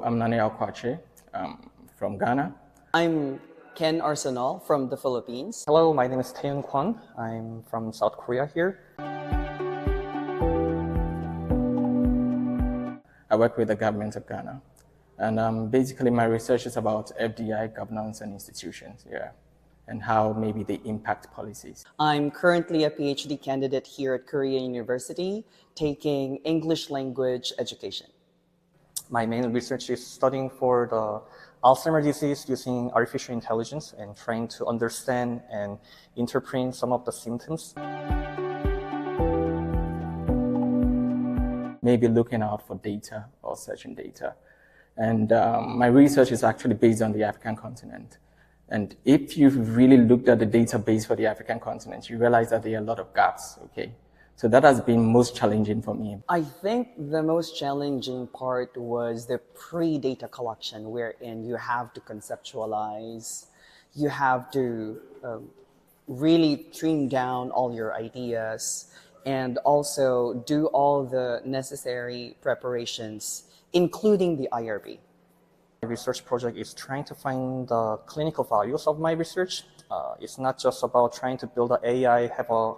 I'm Nane Alquache from Ghana. I'm Ken Arsenal from the Philippines. Hello, my name is Taeyoon Kwon. I'm from South Korea here. I work with the government of Ghana. And basically my research is about FDI governance and institutions, and how maybe they impact policies. I'm currently a PhD candidate here at Korea University, taking English language education. My main research is studying for the Alzheimer's disease using artificial intelligence and trying to understand and interpret some of the symptoms. Maybe looking out for data or searching data. And my research is actually based on the African continent. And if you've really looked at the database for the African continent, you realize that there are a lot of gaps, okay? So that has been most challenging for me. I think the most challenging part was the pre-data collection, wherein you have to conceptualize, you have to really trim down all your ideas, and also do all the necessary preparations, including the IRB. My research project is trying to find the clinical values of my research. It's not just about trying to build an AI, have a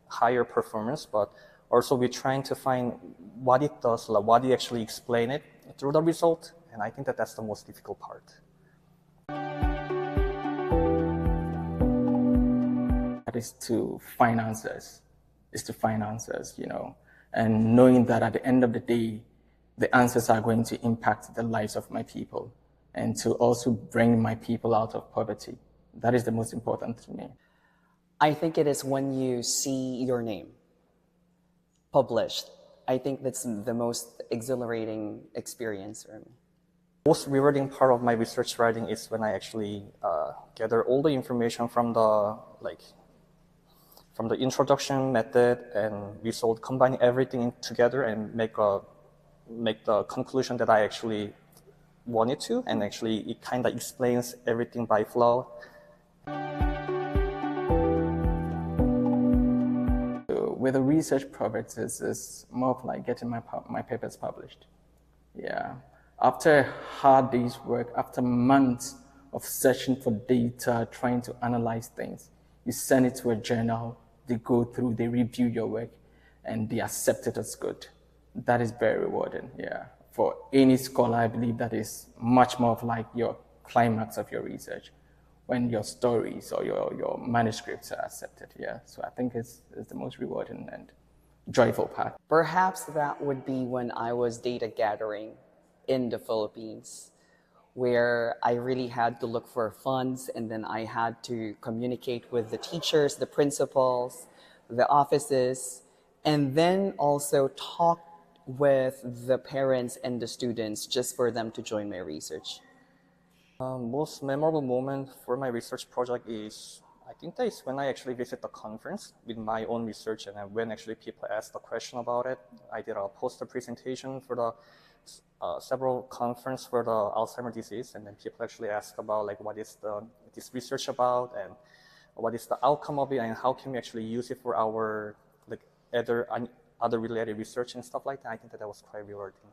higher performance, but also we're trying to find what it does, what you actually explain it through the result. And I think that that's the most difficult part. That is to find answers, and knowing that at the end of the day, the answers are going to impact the lives of my people and to also bring my people out of poverty. That is the most important to me. I think it is when you see your name published. I think that's the most exhilarating experience for me. Most rewarding part of my research writing is when I actually gather all the information from the introduction method and result, combining everything together and make the conclusion that I actually wanted to, and actually it kind of explains everything by flow. With a research project, it's more of like getting my papers published. After a hard day's work, after months of searching for data, trying to analyze things, you send it to a journal, they go through, they review your work, and they accept it as good. That is very rewarding, For any scholar, I believe that is much more of like your climax of your research, when your stories or your manuscripts are accepted, So I think it's the most rewarding and joyful part. Perhaps that would be when I was data gathering in the Philippines, where I really had to look for funds, and then I had to communicate with the teachers, the principals, the offices, and then also talk with the parents and the students just for them to join my research. Most memorable moment for my research project is, I think that is when I actually visit the conference with my own research, and when actually people asked a question about it. I did a poster presentation for the several conference for the Alzheimer's disease, and then people actually asked about what is this research about, and what is the outcome of it, and how can we actually use it for our other related research and stuff like that. I think that was quite rewarding.